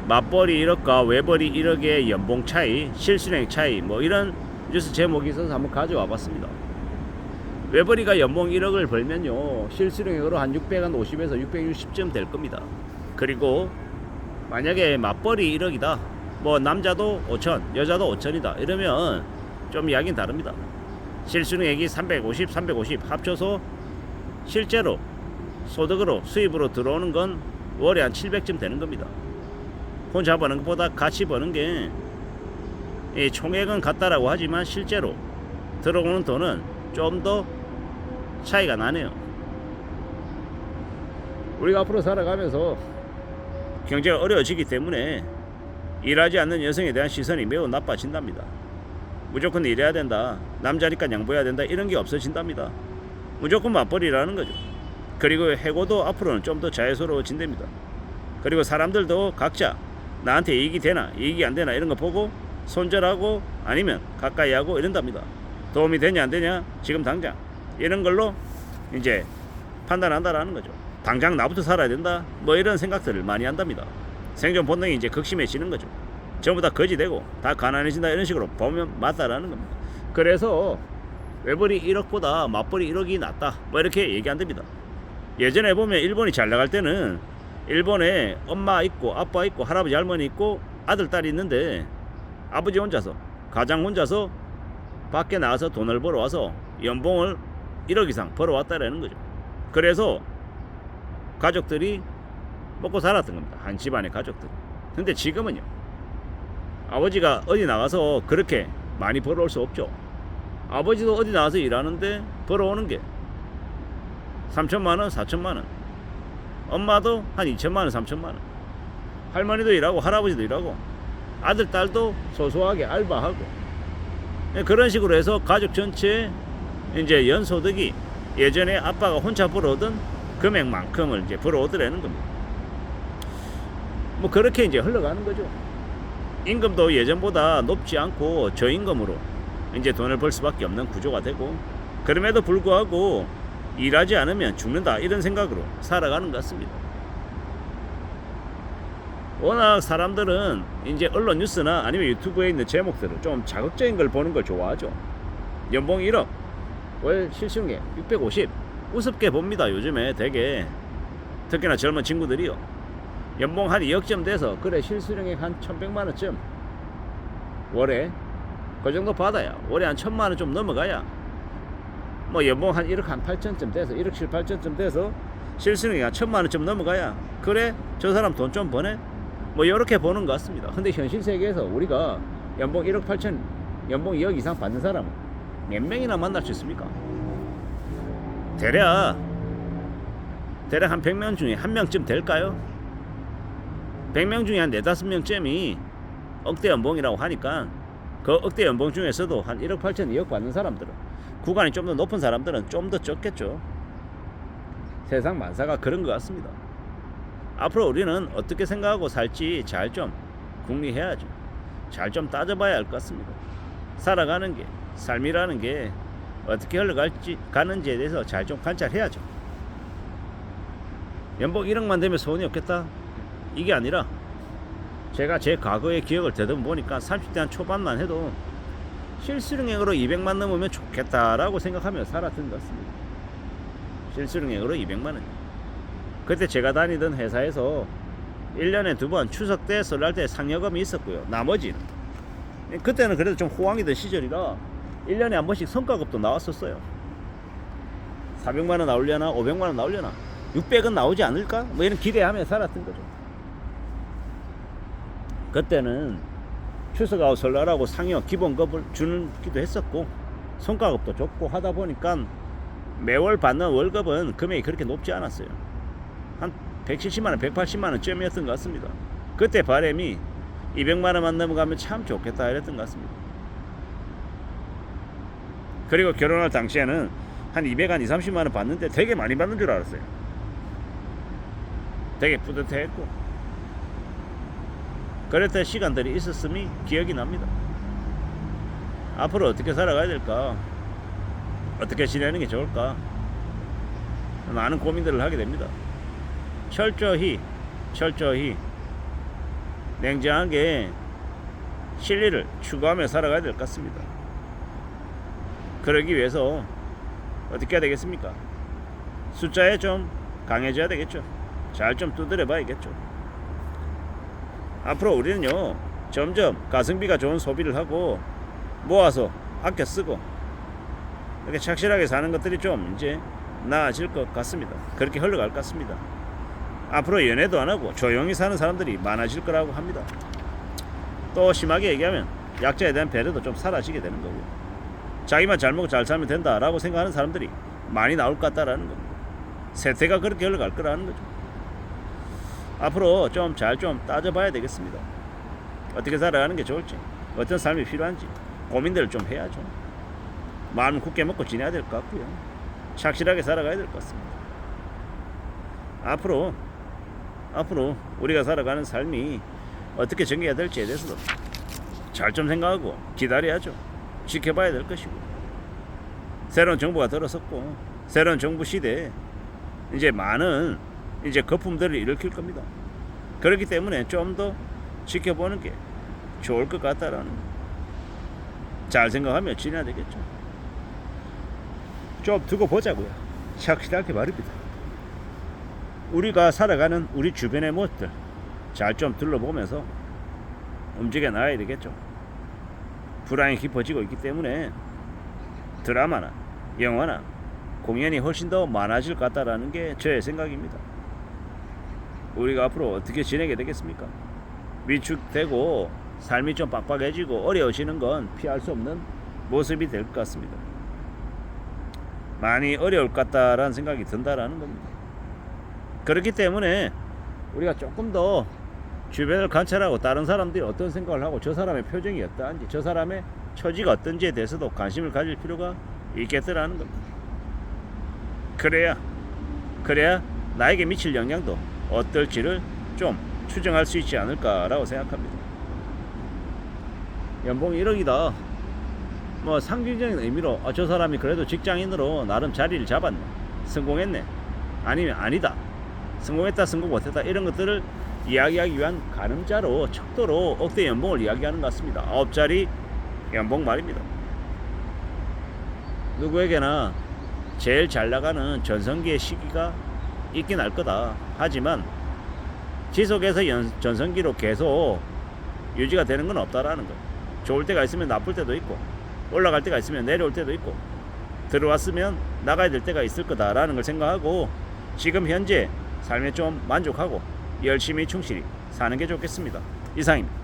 맞벌이 1억과 외벌이 1억의 연봉 차이, 실수령 차이 뭐 이런 뉴스 제목이 있어서 한번 가져와 봤습니다. 외벌이가 연봉 1억을 벌면요 실수령액으로 한 650에서 660쯤 될 겁니다. 그리고 만약에 맞벌이 1억이다 뭐 남자도 5천 여자도 5천이다 이러면 좀 이야기는 다릅니다. 실수령액이 350 합쳐서 실제로 소득으로 수입으로 들어오는 건 월에 한 700쯤 되는 겁니다. 혼자 버는 것보다 같이 버는 게 총액은 같다라고 하지만 실제로 들어오는 돈은 좀 더 차이가 나네요. 우리가 앞으로 살아가면서 경제가 어려워지기 때문에 일하지 않는 여성에 대한 시선이 매우 나빠진답니다. 무조건 일해야 된다, 남자니까 양보해야 된다 이런 게 없어진답니다. 무조건 맞벌이라는 거죠. 그리고 해고도 앞으로는 좀 더 자유스러워진답니다. 그리고 사람들도 각자 나한테 이익이 되나 이익이 안 되나 이런 거 보고 손절하고 아니면 가까이 하고 이런답니다. 도움이 되냐 안 되냐 지금 당장 이런 걸로 이제 판단한다라는 거죠. 당장 나부터 살아야 된다 뭐 이런 생각들을 많이 한답니다. 생존 본능이 이제 극심해지는 거죠. 전부 다 거지 되고 다 가난해진다 이런 식으로 보면 맞다라는 겁니다. 그래서 외벌이 1억보다 맞벌이 1억이 낫다 뭐 이렇게 얘기한답니다. 예전에 보면 일본이 잘 나갈 때는 일본에 엄마 있고 아빠 있고 할아버지 할머니 있고 아들 딸이 있는데 아버지 혼자서 가장 혼자서 밖에 나가서 돈을 벌어와서 연봉을 1억 이상 벌어왔다라는 거죠. 그래서 가족들이 먹고 살았던 겁니다. 한 집안의 가족들. 근데 지금은요 아버지가 어디 나가서 그렇게 많이 벌어올 수 없죠. 아버지도 어디 나가서 일하는데 벌어오는 게 3천만원 4천만원, 엄마도 한 2천만원 3천만원, 할머니도 일하고 할아버지도 일하고 아들 딸도 소소하게 알바하고 그런 식으로 해서 가족 전체의 이제 연소득이 예전에 아빠가 혼자 벌어오던 금액만큼을 이제 벌어오더라는 겁니다. 뭐 그렇게 이제 흘러가는 거죠. 임금도 예전보다 높지 않고 저임금으로 이제 돈을 벌 수밖에 없는 구조가 되고, 그럼에도 불구하고 일하지 않으면 죽는다 이런 생각으로 살아가는 것 같습니다. 워낙 사람들은 이제 언론 뉴스나 아니면 유튜브에 있는 제목들을 좀 자극적인 걸 보는 걸 좋아하죠. 연봉 1억, 월 실수령액 650 우습게 봅니다. 요즘에 되게 특히나 젊은 친구들이요. 연봉 한 2억쯤 돼서 그래 실수령액 한 1100만원쯤 월에 그 정도 받아야 월에 한 1000만원 좀 넘어가야 뭐 연봉 한 1억 한 8천쯤 돼서 1억 7, 8천쯤 돼서 실수령액 한 1000만원쯤 넘어가야 그래 저 사람 돈 좀 버네 뭐 이렇게 보는 것 같습니다. 근데 현실 세계에서 우리가 연봉 1억 8천 연봉 2억 이상 받는 사람은 몇 명이나 만날 수 있습니까? 대략 한 100명 중에 한 명쯤 될까요? 100명 중에 한 4, 5명쯤이 억대 연봉이라고 하니까 그 억대 연봉 중에서도 한 1억 8천 2억 받는 사람들은 구간이 좀 더 높은 사람들은 좀 더 적겠죠. 세상 만사가 그런 것 같습니다. 앞으로 우리는 어떻게 생각하고 살지 잘 좀 궁리해야죠. 잘 좀 따져봐야 할 것 같습니다. 살아가는 게 삶이라는 게 어떻게 흘러갈지 가는지에 대해서 잘 좀 관찰해야죠. 연봉 1억만 되면 소원이 없겠다 이게 아니라 제가 제 과거의 기억을 되돌아 보니까 30대 한 초반만 해도 실수령액으로 200만 넘으면 좋겠다라고 생각하며 살았던 것 같습니다. 실수령액으로 200만원. 그때 제가 다니던 회사에서 1년에 2번 추석 때 설날 때 상여금이 있었고요. 나머지는 그때는 그래도 좀 호황이던 시절이라 1년에 한 번씩 성과급도 나왔었어요. 400만원 나오려나 500만원 나오려나 600은 나오지 않을까 뭐 이런 기대하며 살았던 거죠. 그때는 추석하고 설날하고 상여 기본급을 주기도 했었고 성과급도 줬고 하다 보니까 매월 받는 월급은 금액이 그렇게 높지 않았어요. 한 170만원 180만원 쯤이었던 것 같습니다. 그때 바람이 200만원만 넘어가면 참 좋겠다 이랬던 것 같습니다. 그리고 결혼할 당시에는 한 200, 한 20, 30만원 받는데 되게 많이 받는 줄 알았어요. 되게 뿌듯해했고 그랬던 시간들이 있었음이 기억이 납니다. 앞으로 어떻게 살아가야 될까, 어떻게 지내는 게 좋을까 많은 고민들을 하게 됩니다. 철저히 냉정하게 실리를 추구하며 살아가야 될 것 같습니다. 그러기 위해서 어떻게 해야 되겠습니까? 숫자에 좀 강해져야 되겠죠. 잘 좀 두드려 봐야겠죠. 앞으로 우리는요, 점점 가성비가 좋은 소비를 하고 모아서 아껴 쓰고 이렇게 착실하게 사는 것들이 좀 이제 나아질 것 같습니다. 그렇게 흘러갈 것 같습니다. 앞으로 연애도 안 하고 조용히 사는 사람들이 많아질 거라고 합니다. 또 심하게 얘기하면 약자에 대한 배려도 좀 사라지게 되는 거고, 자기만 잘 먹고 잘 살면 된다라고 생각하는 사람들이 많이 나올 것 같다라는 겁니다. 세태가 그렇게 흘러갈 거라는 거죠. 앞으로 좀 잘 좀 따져봐야 되겠습니다. 어떻게 살아가는 게 좋을지, 어떤 삶이 필요한지 고민들을 좀 해야죠. 마음 굳게 먹고 지내야 될 것 같고요. 착실하게 살아가야 될 것 같습니다. 앞으로 우리가 살아가는 삶이 어떻게 전개해야 될지에 대해서도 잘 좀 생각하고 기다려야죠. 지켜봐야 될 것이고, 새로운 정부가 들어섰고 새로운 정부 시대에 이제 많은 이제 거품들을 일으킬 겁니다. 그렇기 때문에 좀 더 지켜보는 게 좋을 것 같다라는, 잘 생각하며 지내야 되겠죠. 좀 두고 보자고요. 착실하게 말입니다. 우리가 살아가는 우리 주변의 모습들 잘 좀 둘러보면서 움직여 나가야 되겠죠. 불안이 깊어지고 있기 때문에 드라마나 영화나 공연이 훨씬 더 많아질 것 같다라는 게 제 생각입니다. 우리가 앞으로 어떻게 지내게 되겠습니까? 위축되고 삶이 좀 빡빡해지고 어려워지는 건 피할 수 없는 모습이 될 것 같습니다. 많이 어려울 것 같다라는 생각이 든다라는 겁니다. 그렇기 때문에 우리가 조금 더 주변을 관찰하고 다른 사람들이 어떤 생각을 하고 저 사람의 표정이 어떠한지, 저 사람의 처지가 어떤지에 대해서도 관심을 가질 필요가 있겠더라는 겁니다. 그래야 나에게 미칠 영향도 어떨지를 좀 추정할 수 있지 않을까라고 생각합니다. 연봉이 1억이다. 뭐 상징적인 의미로 저 사람이 그래도 직장인으로 나름 자리를 잡았네, 성공했네, 아니면 아니다, 성공했다, 성공 못했다, 이런 것들을 이야기하기 위한 가늠자로, 척도로 억대 연봉을 이야기하는 것 같습니다. 9자리 연봉 말입니다. 누구에게나 제일 잘 나가는 전성기의 시기가 있긴 할 거다. 하지만 지속해서 전성기로 계속 유지가 되는 건 없다라는 거. 좋을 때가 있으면 나쁠 때도 있고, 올라갈 때가 있으면 내려올 때도 있고, 들어왔으면 나가야 될 때가 있을 거다라는 걸 생각하고 지금 현재 삶에 좀 만족하고 열심히 충실히 사는 게 좋겠습니다. 이상입니다.